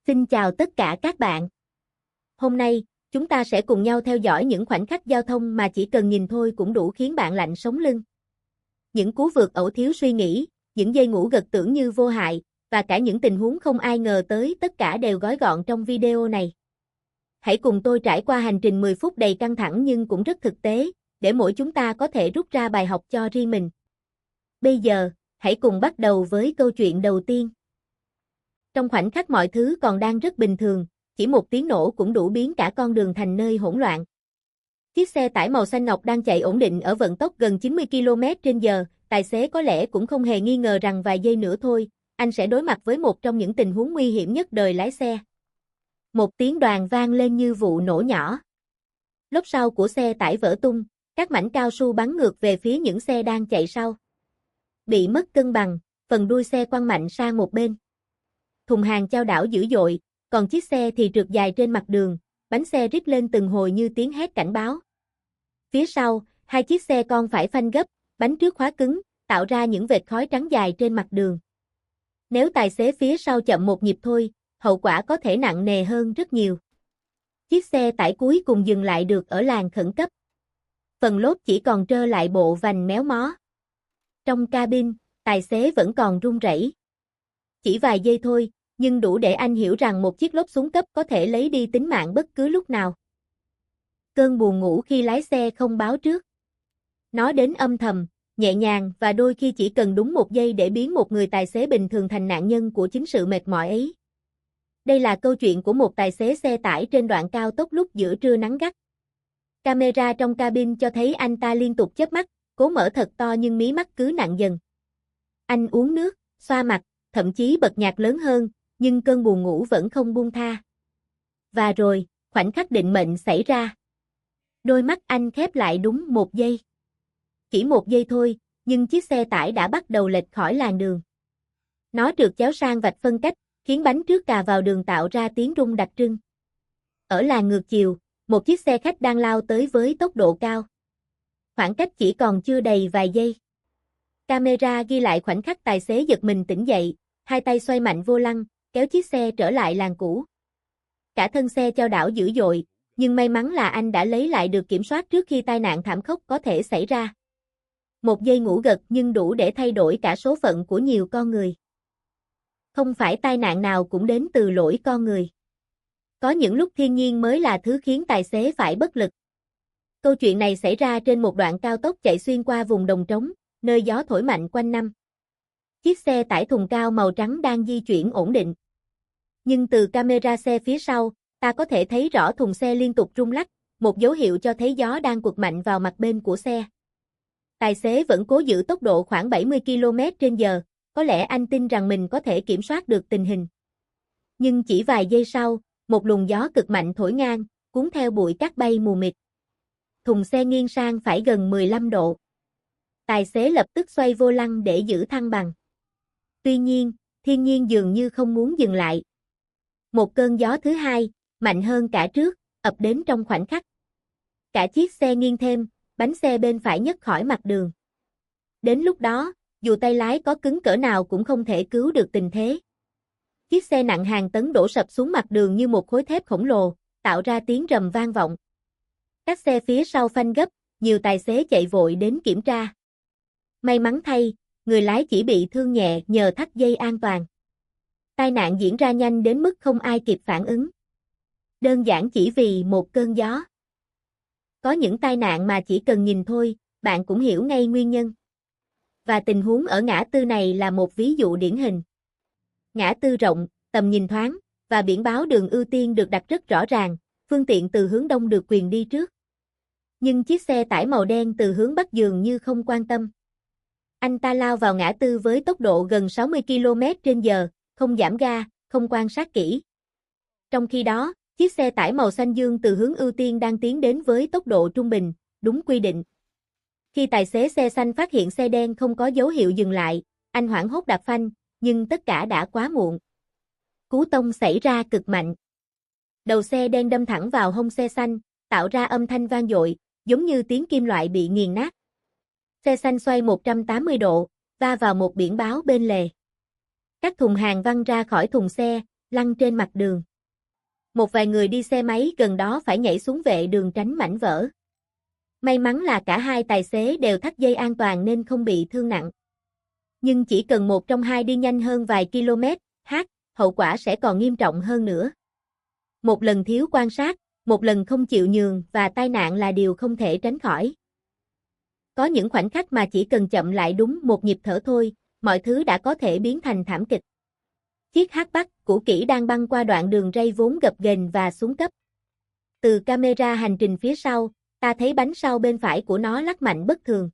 Xin chào tất cả các bạn. Hôm nay, chúng ta sẽ cùng nhau theo dõi những khoảnh khắc giao thông mà chỉ cần nhìn thôi cũng đủ khiến bạn lạnh sống lưng. Những cú vượt ẩu thiếu suy nghĩ, những giây ngủ gật tưởng như vô hại, và cả những tình huống không ai ngờ tới, tất cả đều gói gọn trong video này. Hãy cùng tôi trải qua hành trình 10 phút đầy căng thẳng nhưng cũng rất thực tế, để mỗi chúng ta có thể rút ra bài học cho riêng mình. Bây giờ, hãy cùng bắt đầu với câu chuyện đầu tiên. Trong khoảnh khắc mọi thứ còn đang rất bình thường, chỉ một tiếng nổ cũng đủ biến cả con đường thành nơi hỗn loạn. Chiếc xe tải màu xanh ngọc đang chạy ổn định ở vận tốc gần 90 km/h, tài xế có lẽ cũng không hề nghi ngờ rằng vài giây nữa thôi, anh sẽ đối mặt với một trong những tình huống nguy hiểm nhất đời lái xe. Một tiếng đoàng vang lên như vụ nổ nhỏ. Lốp sau của xe tải vỡ tung, các mảnh cao su bắn ngược về phía những xe đang chạy sau. Bị mất cân bằng, phần đuôi xe quăng mạnh sang một bên. Thùng hàng chao đảo dữ dội, còn chiếc xe thì trượt dài trên mặt đường, bánh xe rít lên từng hồi như tiếng hét cảnh báo. Phía sau, hai chiếc xe con phải phanh gấp, bánh trước khóa cứng, tạo ra những vệt khói trắng dài trên mặt đường. Nếu tài xế phía sau chậm một nhịp thôi, hậu quả có thể nặng nề hơn rất nhiều. Chiếc xe tải cuối cùng dừng lại được ở làn khẩn cấp. Phần lốp chỉ còn trơ lại bộ vành méo mó. Trong cabin, tài xế vẫn còn run rẩy. Chỉ vài giây thôi, nhưng đủ để anh hiểu rằng một chiếc lốp xuống cấp có thể lấy đi tính mạng bất cứ lúc nào. Cơn buồn ngủ khi lái xe không báo trước. Nó đến âm thầm, nhẹ nhàng và đôi khi chỉ cần đúng một giây để biến một người tài xế bình thường thành nạn nhân của chính sự mệt mỏi ấy. Đây là câu chuyện của một tài xế xe tải trên đoạn cao tốc lúc giữa trưa nắng gắt. Camera trong cabin cho thấy anh ta liên tục chớp mắt, cố mở thật to nhưng mí mắt cứ nặng dần. Anh uống nước, xoa mặt, thậm chí bật nhạc lớn hơn, nhưng cơn buồn ngủ vẫn không buông tha. Và rồi, khoảnh khắc định mệnh xảy ra. Đôi mắt anh khép lại đúng một giây. Chỉ một giây thôi, nhưng chiếc xe tải đã bắt đầu lệch khỏi làn đường. Nó trượt chéo sang vạch phân cách, khiến bánh trước cà vào đường tạo ra tiếng rung đặc trưng. Ở làn ngược chiều, một chiếc xe khách đang lao tới với tốc độ cao. Khoảng cách chỉ còn chưa đầy vài giây. Camera ghi lại khoảnh khắc tài xế giật mình tỉnh dậy, hai tay xoay mạnh vô lăng, kéo chiếc xe trở lại làn cũ. Cả thân xe chao đảo dữ dội, nhưng may mắn là anh đã lấy lại được kiểm soát trước khi tai nạn thảm khốc có thể xảy ra. Một giây ngủ gật nhưng đủ để thay đổi cả số phận của nhiều con người. Không phải tai nạn nào cũng đến từ lỗi con người. Có những lúc thiên nhiên mới là thứ khiến tài xế phải bất lực. Câu chuyện này xảy ra trên một đoạn cao tốc chạy xuyên qua vùng đồng trống, nơi gió thổi mạnh quanh năm. Chiếc xe tải thùng cao màu trắng đang di chuyển ổn định. Nhưng từ camera xe phía sau, ta có thể thấy rõ thùng xe liên tục rung lắc, một dấu hiệu cho thấy gió đang quật mạnh vào mặt bên của xe. Tài xế vẫn cố giữ tốc độ khoảng 70 km/h, có lẽ anh tin rằng mình có thể kiểm soát được tình hình. Nhưng chỉ vài giây sau, một luồng gió cực mạnh thổi ngang, cuốn theo bụi cát bay mù mịt. Thùng xe nghiêng sang phải gần 15 độ. Tài xế lập tức xoay vô lăng để giữ thăng bằng. Tuy nhiên, thiên nhiên dường như không muốn dừng lại. Một cơn gió thứ hai, mạnh hơn cả trước, ập đến trong khoảnh khắc. Cả chiếc xe nghiêng thêm, bánh xe bên phải nhấc khỏi mặt đường. Đến lúc đó, dù tay lái có cứng cỡ nào cũng không thể cứu được tình thế. Chiếc xe nặng hàng tấn đổ sập xuống mặt đường như một khối thép khổng lồ, tạo ra tiếng rầm vang vọng. Các xe phía sau phanh gấp, nhiều tài xế chạy vội đến kiểm tra. May mắn thay, người lái chỉ bị thương nhẹ nhờ thắt dây an toàn. Tai nạn diễn ra nhanh đến mức không ai kịp phản ứng. Đơn giản chỉ vì một cơn gió. Có những tai nạn mà chỉ cần nhìn thôi, bạn cũng hiểu ngay nguyên nhân. Và tình huống ở ngã tư này là một ví dụ điển hình. Ngã tư rộng, tầm nhìn thoáng, và biển báo đường ưu tiên được đặt rất rõ ràng, phương tiện từ hướng đông được quyền đi trước. Nhưng chiếc xe tải màu đen từ hướng bắc dường như không quan tâm. Anh ta lao vào ngã tư với tốc độ gần 60 km/h, không giảm ga, không quan sát kỹ. Trong khi đó, chiếc xe tải màu xanh dương từ hướng ưu tiên đang tiến đến với tốc độ trung bình, đúng quy định. Khi tài xế xe xanh phát hiện xe đen không có dấu hiệu dừng lại, anh hoảng hốt đạp phanh, nhưng tất cả đã quá muộn. Cú tông xảy ra cực mạnh. Đầu xe đen đâm thẳng vào hông xe xanh, tạo ra âm thanh vang dội, giống như tiếng kim loại bị nghiền nát. Xe xanh xoay 180 độ, va vào một biển báo bên lề. Các thùng hàng văng ra khỏi thùng xe, lăn trên mặt đường. Một vài người đi xe máy gần đó phải nhảy xuống vệ đường tránh mảnh vỡ. May mắn là cả hai tài xế đều thắt dây an toàn nên không bị thương nặng. Nhưng chỉ cần một trong hai đi nhanh hơn vài km/h, hậu quả sẽ còn nghiêm trọng hơn nữa. Một lần thiếu quan sát, một lần không chịu nhường và tai nạn là điều không thể tránh khỏi. Có những khoảnh khắc mà chỉ cần chậm lại đúng một nhịp thở thôi, mọi thứ đã có thể biến thành thảm kịch. Chiếc hatchback cũ kỹ đang băng qua đoạn đường ray vốn gập ghềnh và xuống cấp. Từ camera hành trình phía sau, ta thấy bánh sau bên phải của nó lắc mạnh bất thường.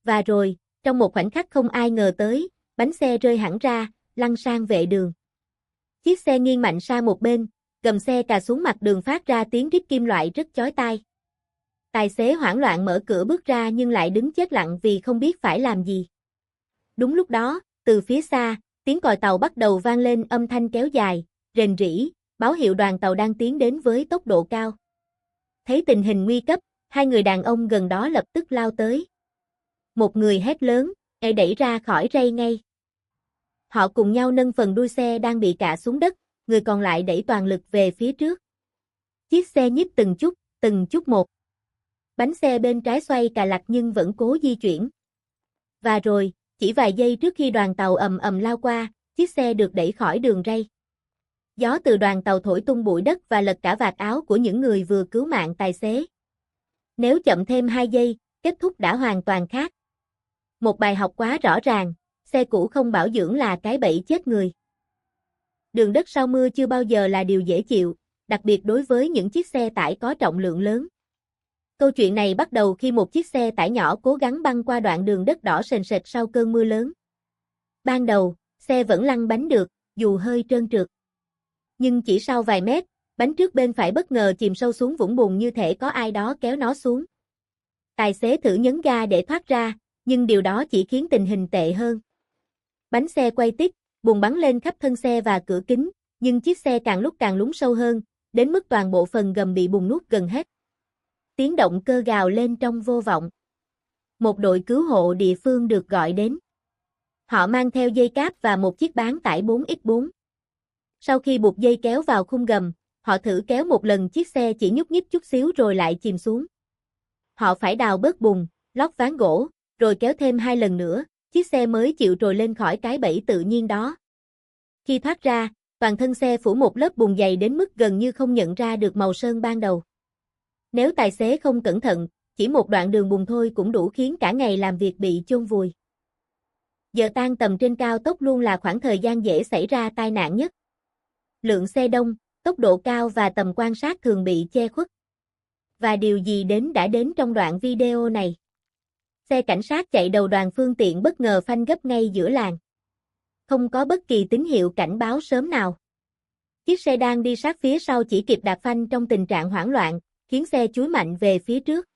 Và rồi, trong một khoảnh khắc không ai ngờ tới, bánh xe rơi hẳn ra, lăn sang vệ đường. Chiếc xe nghiêng mạnh sang một bên, gầm xe cà xuống mặt đường phát ra tiếng rít kim loại rất chói tai. Tài xế hoảng loạn mở cửa bước ra nhưng lại đứng chết lặng vì không biết phải làm gì. Đúng lúc đó, từ phía xa, tiếng còi tàu bắt đầu vang lên âm thanh kéo dài, rền rĩ, báo hiệu đoàn tàu đang tiến đến với tốc độ cao. Thấy tình hình nguy cấp, hai người đàn ông gần đó lập tức lao tới. Một người hét lớn, đẩy ra khỏi ray ngay. Họ cùng nhau nâng phần đuôi xe đang bị cạ xuống đất, người còn lại đẩy toàn lực về phía trước. Chiếc xe nhích từng chút một. Bánh xe bên trái xoay cà lạch nhưng vẫn cố di chuyển. Và rồi, chỉ vài giây trước khi đoàn tàu ầm ầm lao qua, chiếc xe được đẩy khỏi đường ray. Gió từ đoàn tàu thổi tung bụi đất và lật cả vạt áo của những người vừa cứu mạng tài xế. Nếu chậm thêm 2 giây, kết thúc đã hoàn toàn khác. Một bài học quá rõ ràng, xe cũ không bảo dưỡng là cái bẫy chết người. Đường đất sau mưa chưa bao giờ là điều dễ chịu, đặc biệt đối với những chiếc xe tải có trọng lượng lớn. Câu chuyện này bắt đầu khi một chiếc xe tải nhỏ cố gắng băng qua đoạn đường đất đỏ sền sệt sau cơn mưa lớn. Ban đầu, xe vẫn lăn bánh được, dù hơi trơn trượt. Nhưng chỉ sau vài mét, bánh trước bên phải bất ngờ chìm sâu xuống vũng bùn như thể có ai đó kéo nó xuống. Tài xế thử nhấn ga để thoát ra, nhưng điều đó chỉ khiến tình hình tệ hơn. Bánh xe quay tít, bùn bắn lên khắp thân xe và cửa kính, nhưng chiếc xe càng lúc càng lún sâu hơn, đến mức toàn bộ phần gầm bị bùn nuốt gần hết. Tiếng động cơ gào lên trong vô vọng. Một đội cứu hộ địa phương được gọi đến. Họ mang theo dây cáp và một chiếc bán tải 4x4. Sau khi buộc dây kéo vào khung gầm, họ thử kéo một lần chiếc xe chỉ nhúc nhích chút xíu rồi lại chìm xuống. Họ phải đào bớt bùn, lót ván gỗ, rồi kéo thêm 2 lần nữa, chiếc xe mới chịu trồi lên khỏi cái bẫy tự nhiên đó. Khi thoát ra, toàn thân xe phủ một lớp bùn dày đến mức gần như không nhận ra được màu sơn ban đầu. Nếu tài xế không cẩn thận, chỉ một đoạn đường bùn thôi cũng đủ khiến cả ngày làm việc bị chôn vùi. Giờ tan tầm trên cao tốc luôn là khoảng thời gian dễ xảy ra tai nạn nhất. Lượng xe đông, tốc độ cao và tầm quan sát thường bị che khuất. Và điều gì đến đã đến trong đoạn video này. Xe cảnh sát chạy đầu đoàn phương tiện bất ngờ phanh gấp ngay giữa làn. Không có bất kỳ tín hiệu cảnh báo sớm nào. Chiếc xe đang đi sát phía sau chỉ kịp đạp phanh trong tình trạng hoảng loạn, khiến xe chúi mạnh về phía trước.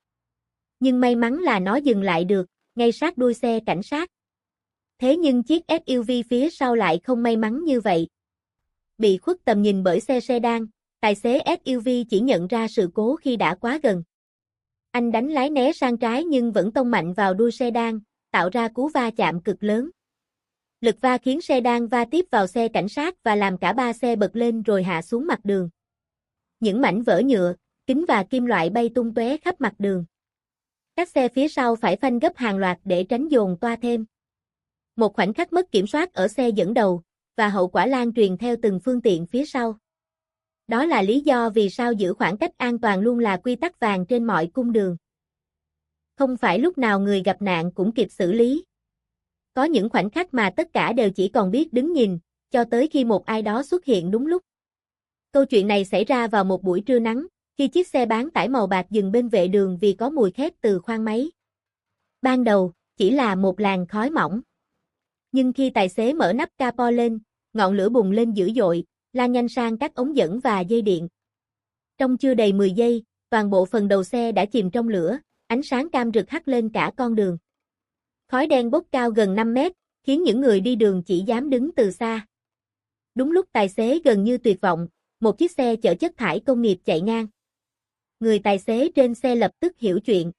Nhưng may mắn là nó dừng lại được, ngay sát đuôi xe cảnh sát. Thế nhưng chiếc SUV phía sau lại không may mắn như vậy. Bị khuất tầm nhìn bởi xe sedan, tài xế SUV chỉ nhận ra sự cố khi đã quá gần. Anh đánh lái né sang trái nhưng vẫn tông mạnh vào đuôi sedan, tạo ra cú va chạm cực lớn. Lực va khiến sedan va tiếp vào xe cảnh sát và làm cả 3 xe bật lên rồi hạ xuống mặt đường. Những mảnh vỡ nhựa, kính và kim loại bay tung tóe khắp mặt đường. Các xe phía sau phải phanh gấp hàng loạt để tránh dồn toa thêm. Một khoảnh khắc mất kiểm soát ở xe dẫn đầu, và hậu quả lan truyền theo từng phương tiện phía sau. Đó là lý do vì sao giữ khoảng cách an toàn luôn là quy tắc vàng trên mọi cung đường. Không phải lúc nào người gặp nạn cũng kịp xử lý. Có những khoảnh khắc mà tất cả đều chỉ còn biết đứng nhìn, cho tới khi một ai đó xuất hiện đúng lúc. Câu chuyện này xảy ra vào một buổi trưa nắng, khi chiếc xe bán tải màu bạc dừng bên vệ đường vì có mùi khét từ khoang máy. Ban đầu, chỉ là một làn khói mỏng. Nhưng khi tài xế mở nắp capo lên, ngọn lửa bùng lên dữ dội, lan nhanh sang các ống dẫn và dây điện. Trong chưa đầy 10 giây, toàn bộ phần đầu xe đã chìm trong lửa, ánh sáng cam rực hắt lên cả con đường. Khói đen bốc cao gần 5 mét, khiến những người đi đường chỉ dám đứng từ xa. Đúng lúc tài xế gần như tuyệt vọng, một chiếc xe chở chất thải công nghiệp chạy ngang. Người tài xế trên xe lập tức hiểu chuyện.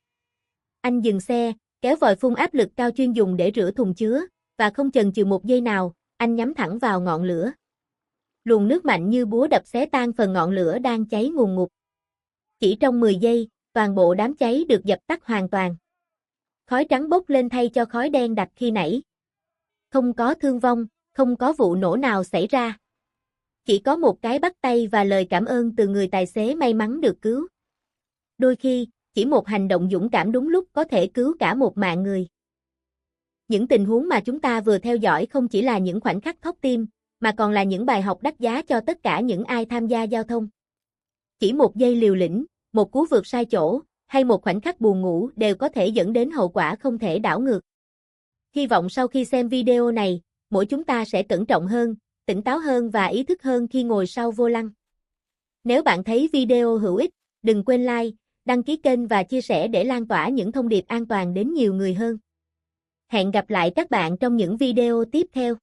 Anh dừng xe, kéo vòi phun áp lực cao chuyên dùng để rửa thùng chứa, và không chần chừ một giây nào, anh nhắm thẳng vào ngọn lửa. Luồng nước mạnh như búa đập xé tan phần ngọn lửa đang cháy ngùn ngụt. Chỉ trong 10 giây, toàn bộ đám cháy được dập tắt hoàn toàn. Khói trắng bốc lên thay cho khói đen đặc khi nãy. Không có thương vong, không có vụ nổ nào xảy ra. Chỉ có một cái bắt tay và lời cảm ơn từ người tài xế may mắn được cứu. Đôi khi, chỉ một hành động dũng cảm đúng lúc có thể cứu cả một mạng người. Những tình huống mà chúng ta vừa theo dõi không chỉ là những khoảnh khắc thót tim, mà còn là những bài học đắt giá cho tất cả những ai tham gia giao thông. Chỉ một giây liều lĩnh, một cú vượt sai chỗ, hay một khoảnh khắc buồn ngủ đều có thể dẫn đến hậu quả không thể đảo ngược. Hy vọng sau khi xem video này, mỗi chúng ta sẽ cẩn trọng hơn, tỉnh táo hơn và ý thức hơn khi ngồi sau vô lăng. Nếu bạn thấy video hữu ích, đừng quên like, đăng ký kênh và chia sẻ để lan tỏa những thông điệp an toàn đến nhiều người hơn. Hẹn gặp lại các bạn trong những video tiếp theo.